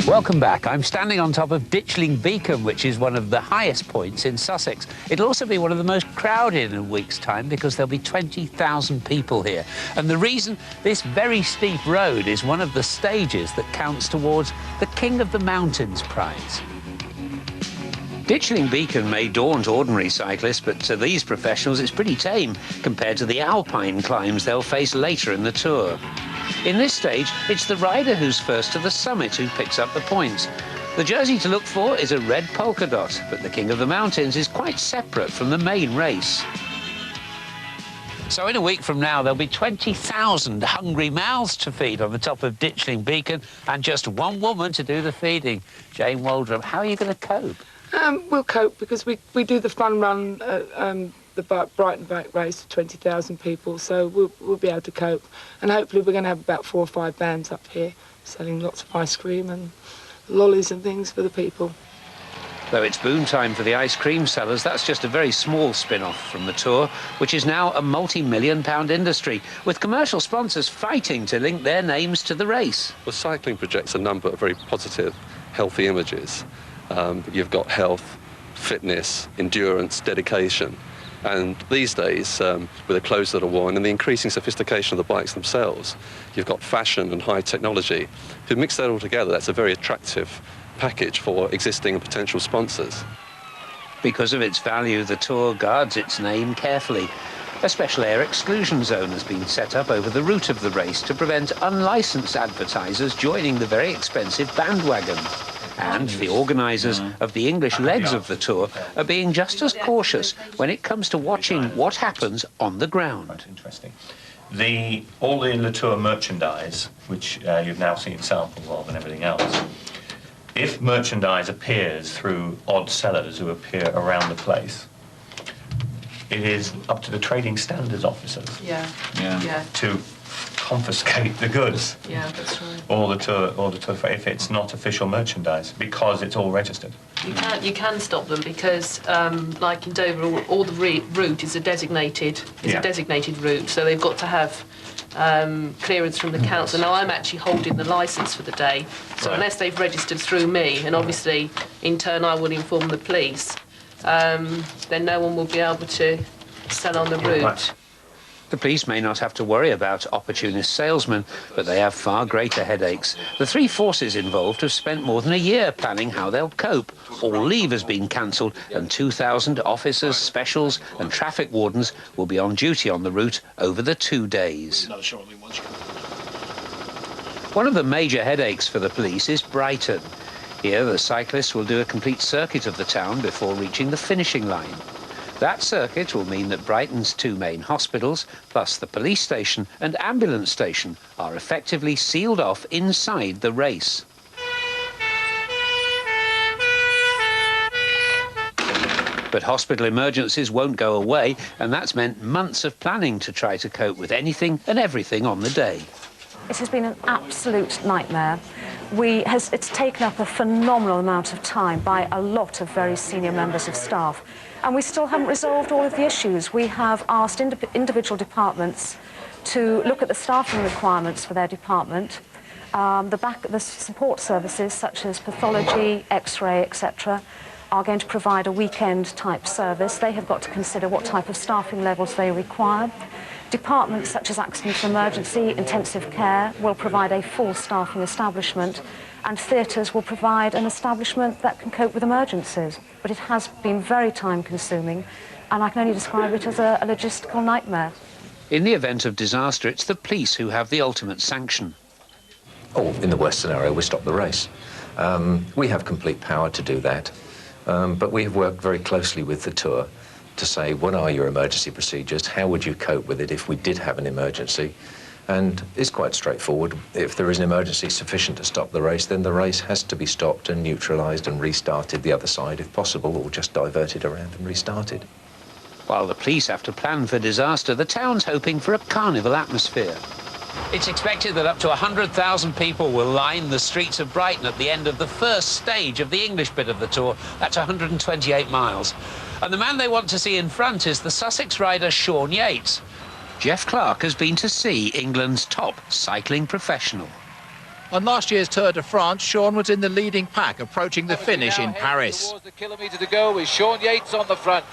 Welcome back. I'm standing on top of Ditchling Beacon, which is one of the highest points in Sussex. It'll also be one of the most crowded in a week's time because there'll be 20,000 people here. And the reason, this very steep road is one of the stages that counts towards the King of the Mountains prize. Ditchling Beacon may daunt ordinary cyclists, but to these professionals it's pretty tame compared to the alpine climbs they'll face later in the Tour. In this stage, it's the rider who's first to the summit who picks up the points. The jersey to look for is a red polka dot, but the King of the Mountains is quite separate from the main race. So in a week from now, there'll be 20,000 hungry mouths to feed on the top of Ditchling Beacon and just one woman to do the feeding. Jane Waldron, how are you going to cope? We'll cope because we do the fun run, the Brighton bike race for 20,000 people, so we'll be able to cope. And hopefully we're going to have about 4 or 5 bands up here selling lots of ice cream and lollies and things for the people. Though it's boom time for the ice cream sellers, that's just a very small spin-off from the Tour, which is now a multi-million-pound industry, with commercial sponsors fighting to link their names to the race. Well, cycling projects a number of very positive, healthy images. You've got health, fitness, endurance, dedication. And these days, with the clothes that are worn and the increasing sophistication of the bikes themselves, you've got fashion and high technology. If you mix that all together, that's a very attractive package for existing and potential sponsors. Because of its value, the Tour guards its name carefully. A special air exclusion zone has been set up over the route of the race to prevent unlicensed advertisers joining the very expensive bandwagon. And the organisers of the English legs of the Tour are being just as cautious when it comes to watching what happens on the ground. Quite interesting. All the Le Tour merchandise, which you've now seen samples of and everything else, if merchandise appears through odd sellers who appear around the place, it is up to the trading standards officers to confiscate the goods. Yeah, that's right. Or the tour, if it's not official merchandise, because it's all registered. You can stop them because, like in Dover, all the route is a designated route, so they've got to have clearance from the council. Now I'm actually holding the licence for the day, so unless they've registered through me, and obviously in turn I will inform the police, then no one will be able to sell on the route. Right. The police may not have to worry about opportunist salesmen, but they have far greater headaches. The 3 forces involved have spent more than a year planning how they'll cope. All leave has been cancelled, and 2,000 officers, specials and traffic wardens will be on duty on the route over the 2 days. One of the major headaches for the police is Brighton. Here, the cyclists will do a complete circuit of the town before reaching the finishing line. That circuit will mean that Brighton's 2 main hospitals, plus the police station and ambulance station, are effectively sealed off inside the race. But hospital emergencies won't go away, and that's meant months of planning to try to cope with anything and everything on the day. It has been an absolute nightmare. It's taken up a phenomenal amount of time by a lot of very senior members of staff. And we still haven't resolved all of the issues. We have asked individual departments to look at the staffing requirements for their department. The support services, such as pathology, X-ray, etc., are going to provide a weekend-type service. They have got to consider what type of staffing levels they require. Departments such as accident and emergency, intensive care will provide a full staffing establishment, and theatres will provide an establishment that can cope with emergencies. But it has been very time-consuming, and I can only describe it as a logistical nightmare. In the event of disaster, it's the police who have the ultimate sanction. In the worst scenario, we stop the race. We have complete power to do that, but we have worked very closely with the Tour to say, what are your emergency procedures? How would you cope with it if we did have an emergency? And it's quite straightforward. If there is an emergency sufficient to stop the race, then the race has to be stopped and neutralised and restarted the other side if possible, or just diverted around and restarted. While the police have to plan for disaster, the town's hoping for a carnival atmosphere. It's expected that up to 100,000 people will line the streets of Brighton at the end of the first stage of the English bit of the Tour. That's 128 miles. And the man they want to see in front is the Sussex rider Sean Yates. Jeff Clark has been to see England's top cycling professional. On last year's Tour de France, Sean was in the leading pack, approaching the finish in Paris. Towards the kilometre to go with Sean Yates on the front.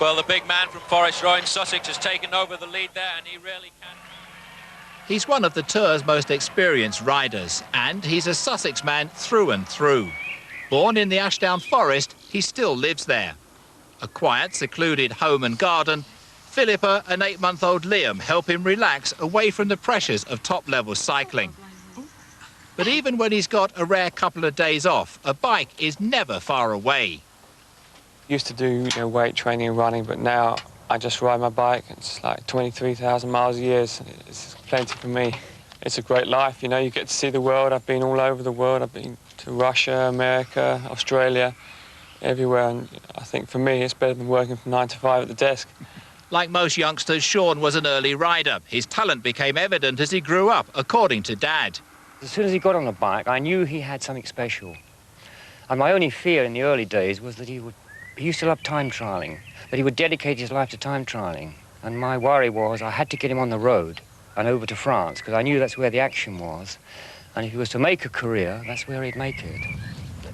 Well, the big man from Forest Row in Sussex has taken over the lead there, and he really can. He's one of the Tour's most experienced riders, and he's a Sussex man through and through. Born in the Ashdown Forest, he still lives there. A quiet, secluded home and garden, Philippa and 8-month-old Liam help him relax away from the pressures of top-level cycling. But even when he's got a rare couple of days off, a bike is never far away. Used to do weight training and running, but now I just ride my bike. It's like 23,000 miles a year. It's plenty for me. It's a great life, you get to see the world. I've been all over the world. I've been to Russia, America, Australia, everywhere. And I think for me, it's better than working from 9 to 5 at the desk. Like most youngsters, Sean was an early rider. His talent became evident as he grew up, according to Dad. As soon as he got on the bike, I knew he had something special. And my only fear in the early days was that he used to love time trialling, that he would dedicate his life to time trialling. And my worry was I had to get him on the road and over to France, because I knew that's where the action was. And if he was to make a career, that's where he'd make it.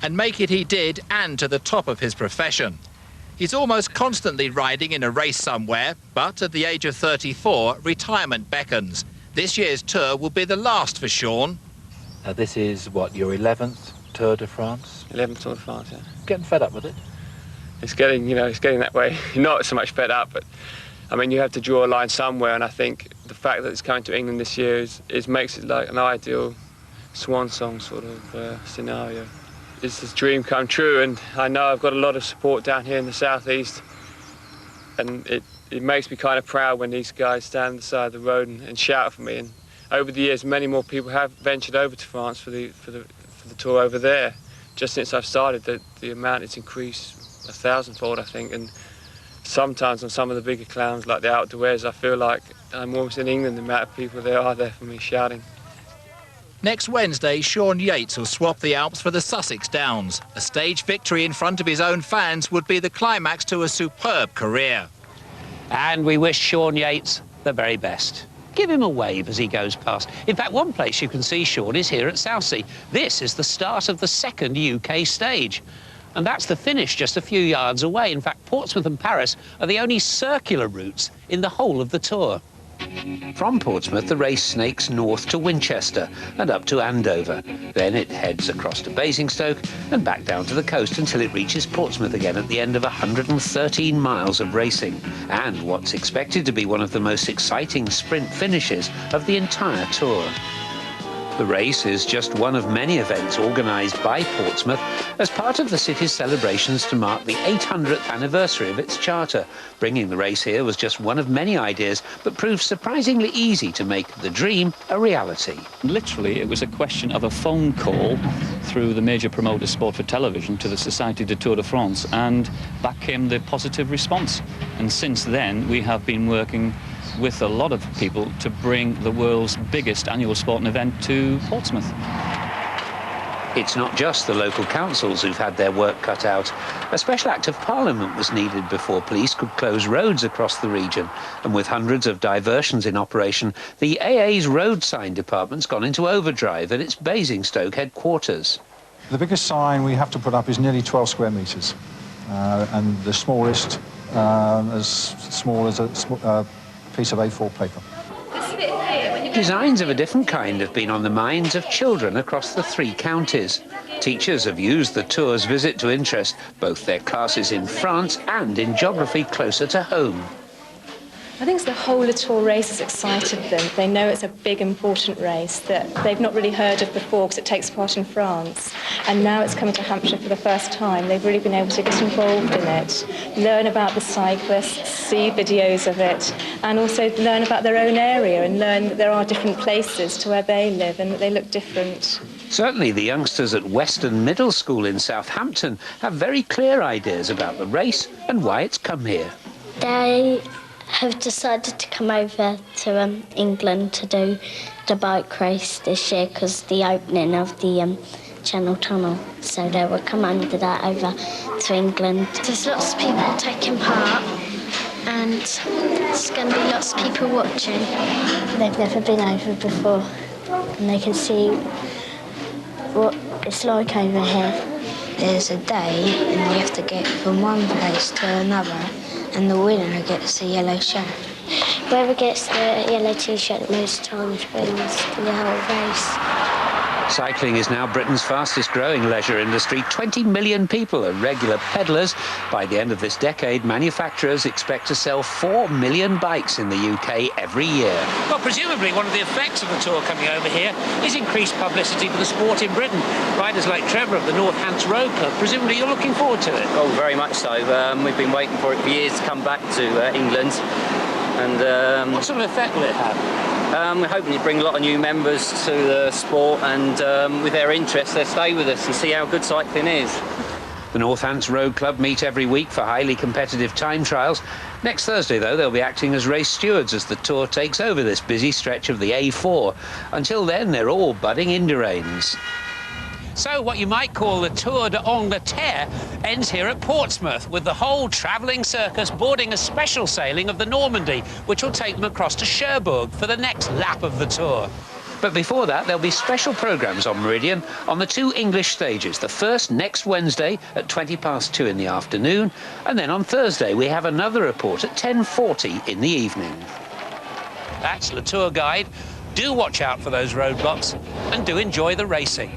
And make it he did, and to the top of his profession. He's almost constantly riding in a race somewhere, but at the age of 34, retirement beckons. This year's Tour will be the last for Sean. This is, what, your 11th Tour de France? 11th Tour de France, yeah. Getting fed up with it? It's getting, it's getting that way. You're not so much fed up, but, I mean, you have to draw a line somewhere, and I think the fact that it's coming to England this year makes it like an ideal swan song sort of scenario. It's a dream come true, and I know I've got a lot of support down here in the southeast, and it makes me kind of proud when these guys stand on the side of the road and shout for me. And over the years, many more people have ventured over to France for the tour over there. Just since I've started, the amount it's increased 1,000-fold, I think. And sometimes on some of the bigger clowns, like the outdoors, I feel like I'm almost in England, the amount of people there are there for me shouting. Next Wednesday, Sean Yates will swap the Alps for the Sussex Downs. A stage victory in front of his own fans would be the climax to a superb career. And we wish Sean Yates the very best. Give him a wave as he goes past. In fact, one place you can see Sean is here at Southsea. This is the start of the second UK stage. And that's the finish just a few yards away. In fact, Portsmouth and Paris are the only circular routes in the whole of the Tour. From Portsmouth, the race snakes north to Winchester and up to Andover. Then it heads across to Basingstoke and back down to the coast until it reaches Portsmouth again at the end of 113 miles of racing, and what's expected to be one of the most exciting sprint finishes of the entire Tour. The race is just one of many events organised by Portsmouth as part of the city's celebrations to mark the 800th anniversary of its charter. Bringing the race here was just one of many ideas, but proved surprisingly easy to make the dream a reality. Literally, it was a question of a phone call through the major promoter Sport for Television to the Société de Tour de France, and back came the positive response. And since then, we have been working with a lot of people to bring the world's biggest annual sporting event to Portsmouth. It's not just the local councils who've had their work cut out. A special act of parliament was needed before police could close roads across the region. And with hundreds of diversions in operation, the AA's road sign department's gone into overdrive at its Basingstoke headquarters. The biggest sign we have to put up is nearly 12 square metres. And the smallest, as small as a piece of A4 paper. Designs of a different kind have been on the minds of children across the 3 counties. Teachers have used the tour's visit to interest both their classes in France and in geography closer to home. I think it's the whole of Tour race has excited them. They know it's a big, important race that they've not really heard of before because it takes part in France. And now it's coming to Hampshire for the first time. They've really been able to get involved in it, learn about the cyclists, see videos of it, and also learn about their own area and learn that there are different places to where they live and that they look different. Certainly the youngsters at Weston Middle School in Southampton have very clear ideas about the race and why it's come here. They have decided to come over to England to do the bike race this year because the opening of the Channel Tunnel, so they will come under that over to England. There's lots of people taking part and there's going to be lots of people watching. They've never been over before and they can see what it's like over here. There's a day and you have to get from one place to another, and the winner gets a yellow shirt. Whoever gets the yellow T-shirt most times wins the whole race. Cycling is now Britain's fastest growing leisure industry. 20 million people are regular pedallers. By the end of this decade, manufacturers expect to sell 4 million bikes in the UK every year. Well, presumably one of the effects of the tour coming over here is increased publicity for the sport in Britain. Riders like Trevor of the Northants Road Club, presumably you're looking forward to it. Oh, very much so. We've been waiting for it for years to come back to England. And what sort of effect will it have? We're hoping to bring a lot of new members to the sport, and with their interest, they'll stay with us and see how good cycling is. The Northants Road Club meet every week for highly competitive time trials. Next Thursday, though, they'll be acting as race stewards as the Tour takes over this busy stretch of the A4. Until then, they're all budding Indurains. So what you might call the Tour d'Angleterre ends here at Portsmouth, with the whole travelling circus boarding a special sailing of the Normandy, which will take them across to Cherbourg for the next lap of the Tour. But before that, there'll be special programmes on Meridian on the 2 English stages. The first next Wednesday at 2:20 in the afternoon, and then on Thursday we have another report at 10:40 in the evening. That's Le Tour Guide. Do watch out for those roadblocks and do enjoy the racing.